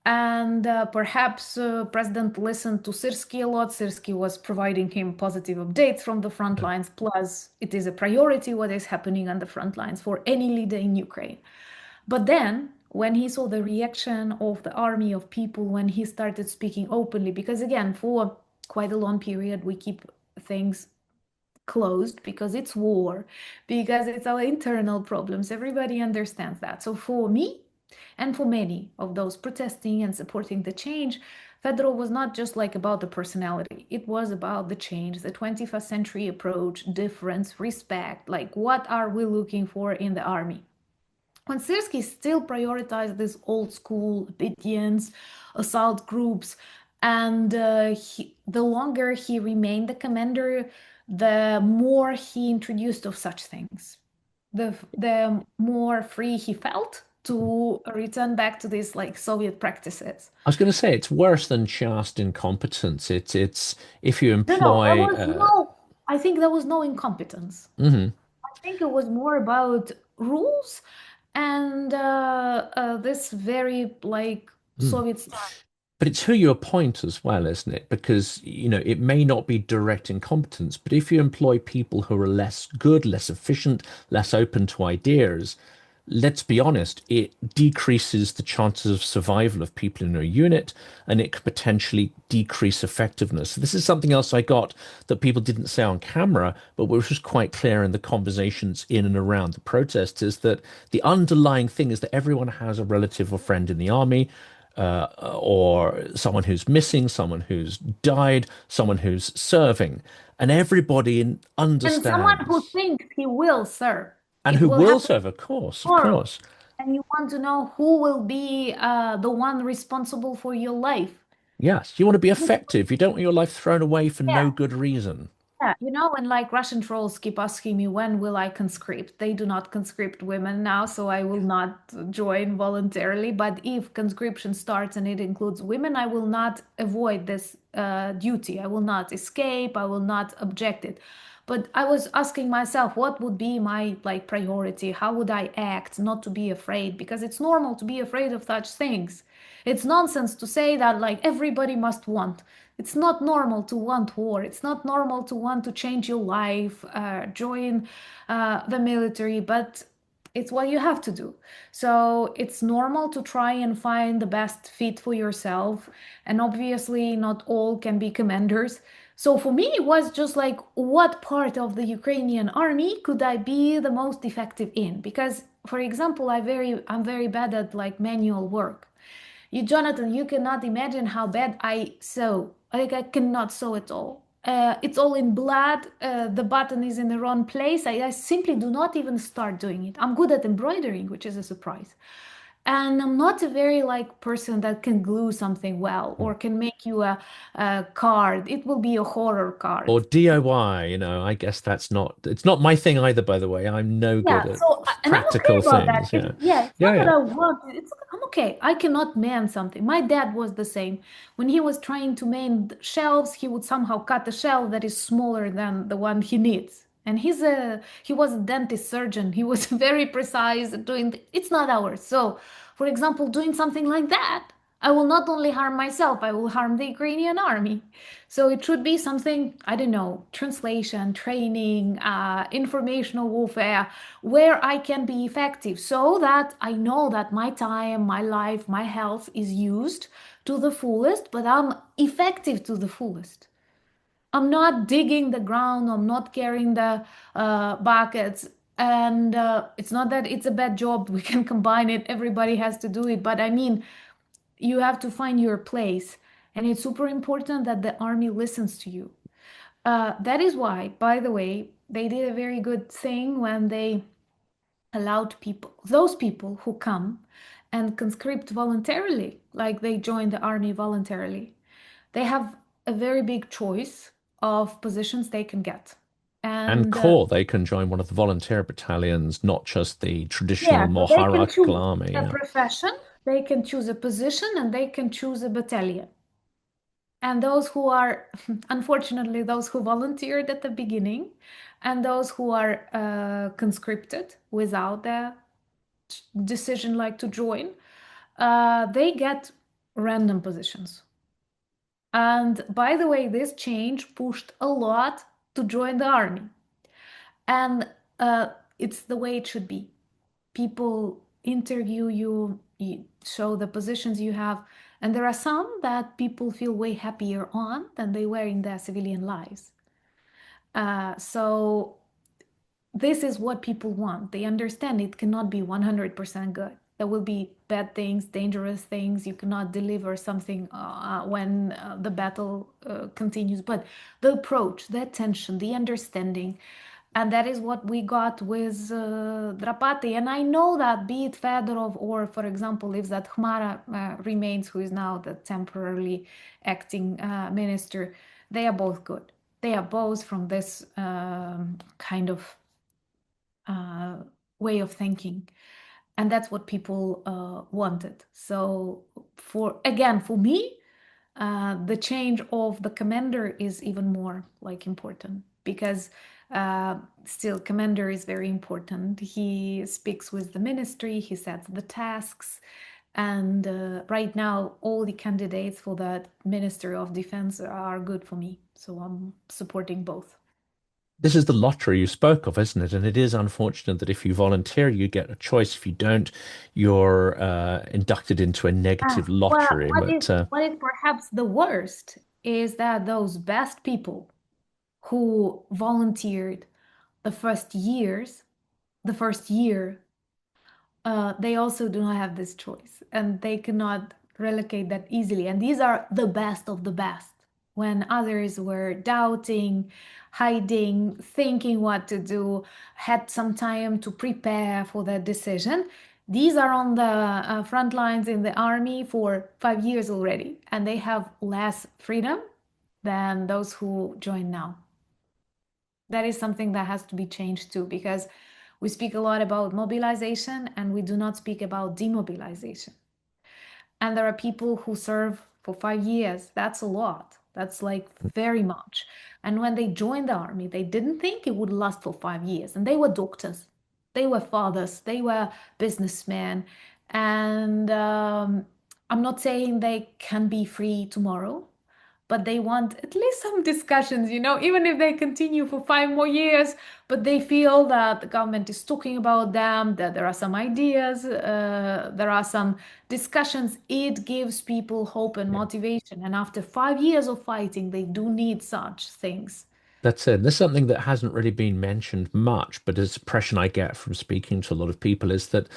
[SPEAKER 2] And perhaps President listened to Syrskyi a lot. Syrskyi was providing him positive updates from the front lines. Plus, it is a priority what is happening on the front lines for any leader in Ukraine. But then, when he saw the reaction of the army of people, when he started speaking openly, because again, for quite a long period, we keep things closed because it's war, because it's our internal problems. Everybody understands that. So for me, and for many of those protesting and supporting the change, Fedorov was not just like about the personality. It was about the change, the 21st century approach, difference, respect. Like, what are we looking for in the army? When Syrskyi still prioritized this old school obedience, assault groups, and the longer he remained the commander, the more he introduced of such things. The more free he felt to return back to these like Soviet practices.
[SPEAKER 1] I was going to say it's worse than just incompetence. It's if you
[SPEAKER 2] No, no, there
[SPEAKER 1] employ.
[SPEAKER 2] was no, I think there was no incompetence.
[SPEAKER 1] Mhm.
[SPEAKER 2] I think it was more about rules and this very like
[SPEAKER 1] Mm.
[SPEAKER 2] Soviet style.
[SPEAKER 1] But it's who you appoint as well, isn't it? Because, it may not be direct incompetence, but if you employ people who are less good, less efficient, less open to ideas, let's be honest, it decreases the chances of survival of people in your unit and it could potentially decrease effectiveness. This is something else I got that people didn't say on camera, but which was quite clear in the conversations in and around the protests is that the underlying thing is that everyone has a relative or friend in the army or someone who's missing, someone who's died, someone who's serving, and everybody
[SPEAKER 2] And someone who
[SPEAKER 1] understands
[SPEAKER 2] thinks he will serve.
[SPEAKER 1] and
[SPEAKER 2] It
[SPEAKER 1] who
[SPEAKER 2] will
[SPEAKER 1] will
[SPEAKER 2] happen
[SPEAKER 1] serve, of course, of
[SPEAKER 2] tomorrow.
[SPEAKER 1] course.
[SPEAKER 2] And you want to know who will be the one responsible for your life.
[SPEAKER 1] Yes, you want to be effective. You don't want your life thrown away for
[SPEAKER 2] Yeah.
[SPEAKER 1] no good reason.
[SPEAKER 2] Yeah, when like Russian trolls keep asking me when will I conscript? They do not conscript women now, so I will not join voluntarily. But if conscription starts and it includes women, I will not avoid this duty. I will not escape. I will not object it. But I was asking myself, what would be my like priority? How would I act not to be afraid? Because it's normal to be afraid of such things. It's nonsense to say that like everybody must want. It's not normal to want war. It's not normal to want to change your life, join the military, but it's what you have to do. So it's normal to try and find the best fit for yourself. And obviously, not all can be commanders. So for me, it was just like, what part of the Ukrainian army could I be the most effective in? Because, for example, I'm very bad at like manual work. Jonathan, you cannot imagine how bad I sew. Like I cannot sew at all. It's all in blood. The button is in the wrong place. I simply do not even start doing it. I'm good at embroidering, which is a surprise. And I'm not a very like person that can glue something well or can make you a card. It will be a horror
[SPEAKER 1] Or
[SPEAKER 2] card.
[SPEAKER 1] DIY, I guess it's not my thing either, by the way. I'm no good
[SPEAKER 2] Yeah,
[SPEAKER 1] at
[SPEAKER 2] so and I'm okay
[SPEAKER 1] practical
[SPEAKER 2] about that.
[SPEAKER 1] things. Yeah.
[SPEAKER 2] It's
[SPEAKER 1] Yeah,
[SPEAKER 2] not that
[SPEAKER 1] yeah.
[SPEAKER 2] I want it. I'm okay. I cannot man something. My dad was the same. When he was trying to man the shelves, he would somehow cut a shelf that is smaller than the one he needs. And he was a dentist surgeon. He was very precise at doing it's not ours. So, for example, doing something like that, I will not only harm myself, I will harm the Ukrainian army. So it should be something, I don't know, translation, training, informational warfare, where I can be effective so that I know that my time, my life, my health is used to the fullest, but I'm effective to the fullest. I'm not digging the ground, I'm not carrying the buckets. And it's not that it's a bad job, we can combine it, everybody has to do it. But I mean, you have to find your place. And it's super important that the army listens to you. That is why, by the way, they did a very good thing when they allowed those people who come and conscript voluntarily, like they join the army voluntarily, they have a very big choice of positions they can get.
[SPEAKER 1] And
[SPEAKER 2] And
[SPEAKER 1] core, they can join one of the volunteer battalions, not just the traditional,
[SPEAKER 2] yeah, so
[SPEAKER 1] more
[SPEAKER 2] they can
[SPEAKER 1] hierarchical
[SPEAKER 2] choose
[SPEAKER 1] army.
[SPEAKER 2] a
[SPEAKER 1] Yeah.
[SPEAKER 2] profession, they can choose a position, and they can choose a battalion. And those who are, unfortunately, those who volunteered at the beginning and those who are conscripted without the decision like to join, they get random positions. And by the way, this change pushed a lot to join the army. And it's the way it should be. People interview you, you show the positions you have, and there are some that people feel way happier on than they were in their civilian lives. So this is what people want. They understand it cannot be 100% good. There will be bad things, dangerous things. You cannot deliver something when the battle continues. But the approach, the attention, the understanding, and that is what we got with Drapaty. And I know that be it Fedorov or, for example, if that Khmara remains, who is now the temporarily acting minister, they are both good. They are both from this kind of uh, way of thinking. And that's what people wanted. So for me, the change of the commander is even more like important because still commander is very important. He speaks with the ministry, he sets the tasks, and right now all the candidates for that Ministry of Defense are good for me. So I'm supporting both.
[SPEAKER 1] This is the lottery you spoke of, isn't it? And it is unfortunate that if you volunteer, you get a choice. If you don't, you're inducted into a negative
[SPEAKER 2] Well,
[SPEAKER 1] lottery. But
[SPEAKER 2] what is perhaps the worst is that those best people who volunteered the first years, the first year, they also do not have this choice and they cannot relocate that easily. And these are the best of the best. When others were doubting, hiding, thinking what to do, had some time to prepare for that decision. These are on the front lines in the army for 5 years already, and they have less freedom than those who join now. That is something that has to be changed too, because we speak a lot about mobilization and we do not speak about demobilization. And there are people who serve for 5 years. That's a lot. That's like very much. And when they joined the army, they didn't think it would last for 5 years. And they were doctors, they were fathers, they were businessmen. And I'm not saying they can be free tomorrow, but they want at least some discussions, even if they continue for 5 more years, but they feel that the government is talking about them, that there are some ideas, there are some discussions. It gives people hope and
[SPEAKER 1] Yeah.
[SPEAKER 2] motivation. And after 5 years of fighting, they do need such things.
[SPEAKER 1] That's it. There's something that hasn't really been mentioned much, but it's impression I get from speaking to a lot of people is that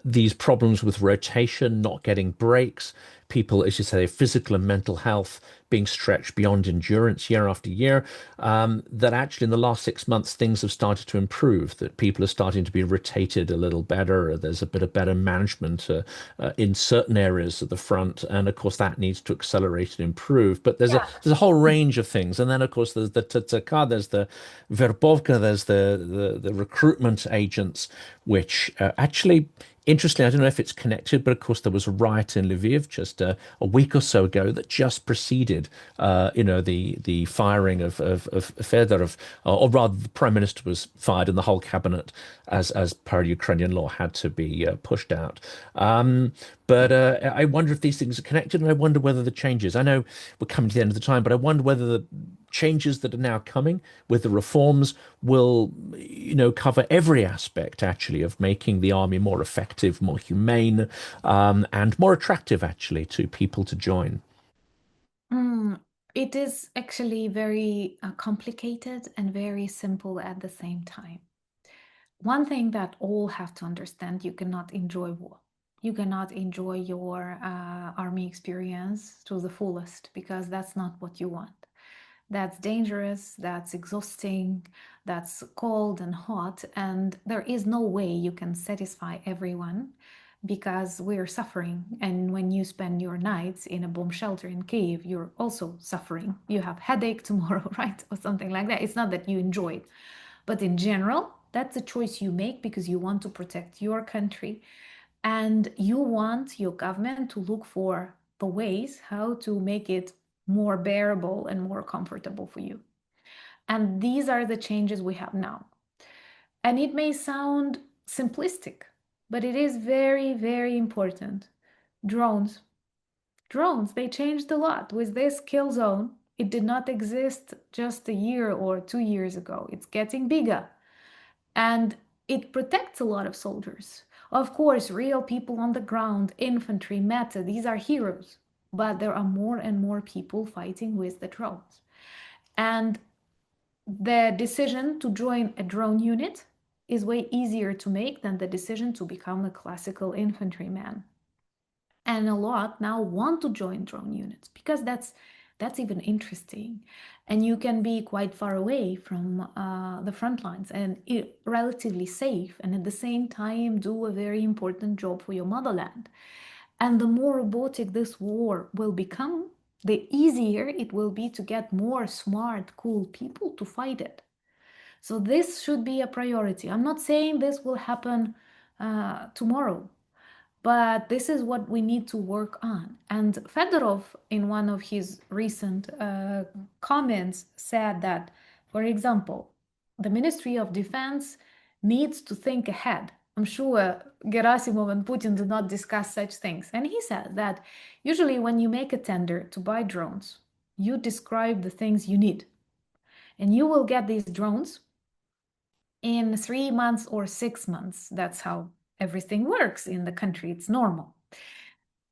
[SPEAKER 1] these problems with rotation, not getting breaks, people, as you say, physical and mental health being stretched beyond endurance year after year, that actually in the last 6 months things have started to improve, that people are starting to be rotated a little better. There's a bit of better management in certain areas of the front, and of course that needs to accelerate and improve. But
[SPEAKER 2] Yeah.
[SPEAKER 1] there's a whole range of things, and then of course there's the TTK, there's the Verbovka, there's the recruitment agents, which actually. Interestingly, I don't know if it's connected, but of course there was a riot in Lviv just a week or so ago that just preceded, the firing of Fedorov, or rather, the prime minister was fired, and the whole cabinet, as per Ukrainian law, had to be pushed out. But I wonder if these things are connected, and I wonder whether the changes. I know we're coming to the end of the time, but I wonder whether the changes that are now coming with the reforms will, cover every aspect actually of making the army more effective, more humane, and more attractive actually to people to join.
[SPEAKER 2] Mm, it is actually very complicated and very simple at the same time. One thing that all have to understand, you cannot enjoy war. You cannot enjoy your army experience to the fullest because that's not what you want. That's dangerous, that's exhausting, that's cold and hot, and there is no way you can satisfy everyone because we're suffering. And when you spend your nights in a bomb shelter in Kyiv, you're also suffering. You have headache tomorrow, right? Or something like that. It's not that you enjoy it. But in general, that's a choice you make because you want to protect your country and you want your government to look for the ways how to make it more bearable and more comfortable for you. And these are the changes we have now. And it may sound simplistic, but it is very, very important. Drones. Drones, they changed a lot. With this kill zone, it did not exist just a year or 2 years ago. It's getting bigger and it protects a lot of soldiers. Of course, real people on the ground, infantry, meta, these are heroes, but there are more and more people fighting with the drones. And the decision to join a drone unit is way easier to make than the decision to become a classical infantryman. And a lot now want to join drone units because that's even interesting, and you can be quite far away from the front lines and relatively safe, and at the same time do a very important job for your motherland. And the more robotic this war will become, the easier it will be to get more smart, cool people to fight it. So this should be a priority. I'm not saying this will happen tomorrow, but this is what we need to work on. And Fedorov, in one of his recent comments, said that, for example, the Ministry of Defense needs to think ahead. I'm sure Gerasimov and Putin do not discuss such things. And he said that usually when you make a tender to buy drones, you describe the things you need. And you will get these drones in 3 months or 6 months. That's how everything works in the country. It's normal.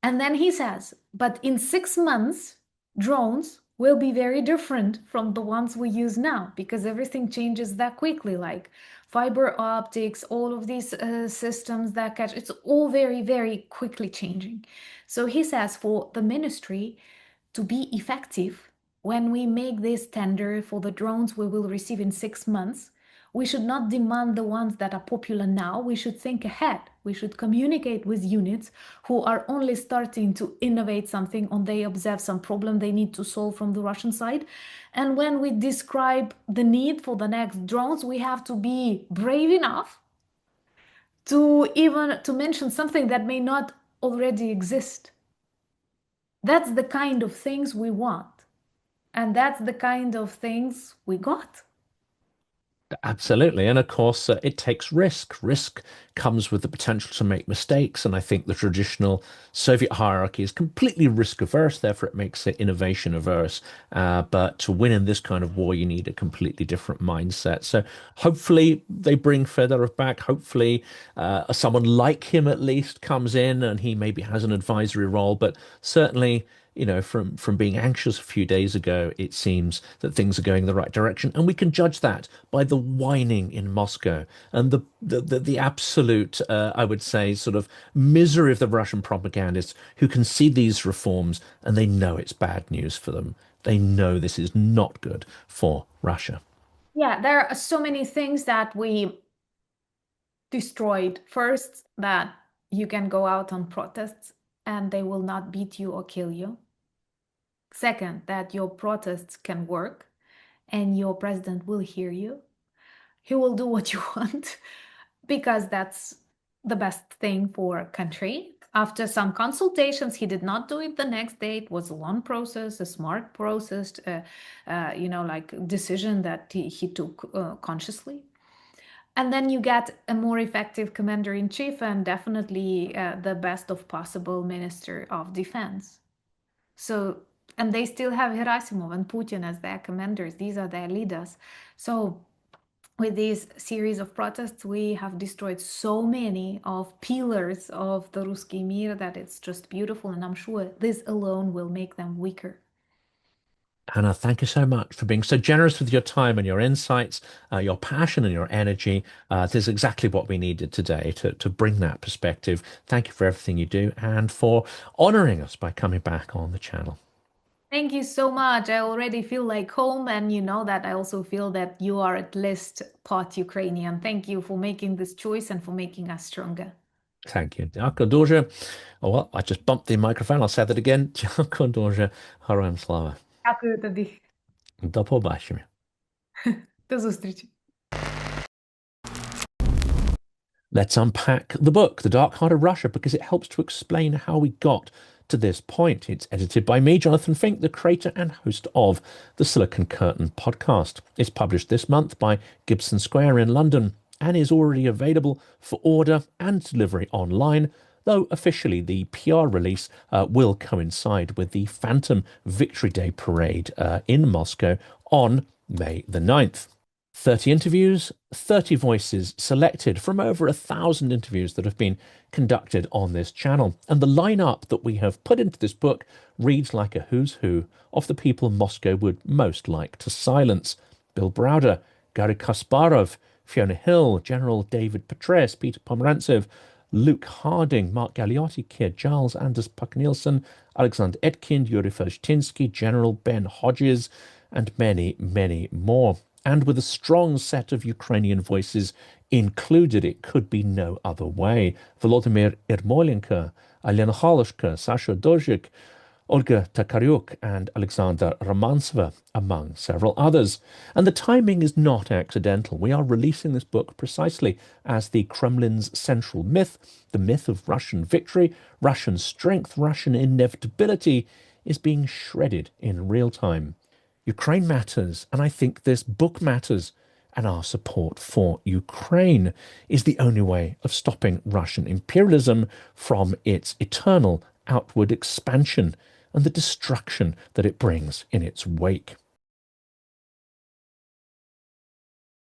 [SPEAKER 2] And then he says, but in 6 months, drones will be very different from the ones we use now because everything changes that quickly, like fiber optics, all of these systems that catch, it's all very, very quickly changing. So he says for the ministry to be effective, when we make this tender for the drones we will receive in 6 months, We should not demand the ones that are popular now. We should think ahead. We should communicate with units who are only starting to innovate something or they observe some problem they need to solve from the Russian side. And when we describe the need for the next drones, we have to be brave enough to even to mention something that may not already exist. That's the kind of things we want. And that's the kind of things we got.
[SPEAKER 1] Absolutely. And of course, it takes risk. Risk comes with the potential to make mistakes. And I think the traditional Soviet hierarchy is completely risk averse. Therefore, it makes it innovation averse. But to win in this kind of war, you need a completely different mindset. So hopefully, they bring Fedorov back. Hopefully, someone like him at least comes in and he maybe has an advisory role. But certainly, from being anxious a few days ago, it seems that things are going the right direction, and we can judge that by the whining in Moscow and the absolute, I would say, sort of misery of the Russian propagandists who can see these reforms and they know it's bad news for them. They know this is not good for Russia.
[SPEAKER 2] Yeah, there are so many things that we destroyed. First, that you can go out on protests and they will not beat you or kill you. Second, that your protests can work and your president will hear you. He will do what you want because that's the best thing for a country. After some consultations, he did not do it the next day. It was a long process, a smart process, like decision that he took consciously. And then you get a more effective commander in chief and definitely the best of possible minister of defense. So, and they still have Gerasimov and Putin as their commanders. These are their leaders. So, with this series of protests, we have destroyed so many of pillars of the Ruski Mir that it's just beautiful. And I'm sure this alone will make them weaker.
[SPEAKER 1] Anna, thank you so much for being so generous with your time and your insights, your passion and your energy. This is exactly what we needed today to bring that perspective. Thank you for everything you do and for honoring us by coming back on the channel.
[SPEAKER 2] Thank you so much. I already feel like home, and you know that I also feel that you are at least part Ukrainian. Thank you for making this choice and for making us stronger.
[SPEAKER 1] Thank you. Дякую дуже. Oh, well, I just bumped the microphone. I'll say that again. Дякую дуже. Героям слава.
[SPEAKER 2] Дякую тобі.
[SPEAKER 1] До побачення.
[SPEAKER 2] До зустрічі.
[SPEAKER 1] Let's unpack the book, The Dark Heart of Russia, because it helps to explain how we got to this point. It's edited by me, Jonathan Fink, the creator and host of the Silicon Curtain podcast. It's published this month by Gibson Square in London and is already available for order and delivery online, though officially the PR release will coincide with the Phantom Victory Day parade in Moscow on May the 9th. 30 interviews, 30 voices selected from over 1,000 interviews that have been conducted on this channel. And the lineup that we have put into this book reads like a who's who of the people Moscow would most like to silence. Bill Browder, Garry Kasparov, Fiona Hill, General David Petraeus, Peter Pomerantsev, Luke Harding, Mark Galeotti, Keir Giles, Anders Puck-Nielsen, Alexander Etkind, Yuri Felshtinsky, General Ben Hodges, and many, many more. And with a strong set of Ukrainian voices included, it could be no other way. Volodymyr Ermolenko, Alena Holoshka, Sasha Dozhik, Olga Takaryuk, and Alexander Romantsova, among several others. And the timing is not accidental. We are releasing this book precisely as the Kremlin's central myth, the myth of Russian victory, Russian strength, Russian inevitability, is being shredded in real time. Ukraine matters, and I think this book matters, and our support for Ukraine is the only way of stopping Russian imperialism from its eternal outward expansion and the destruction that it brings in its wake.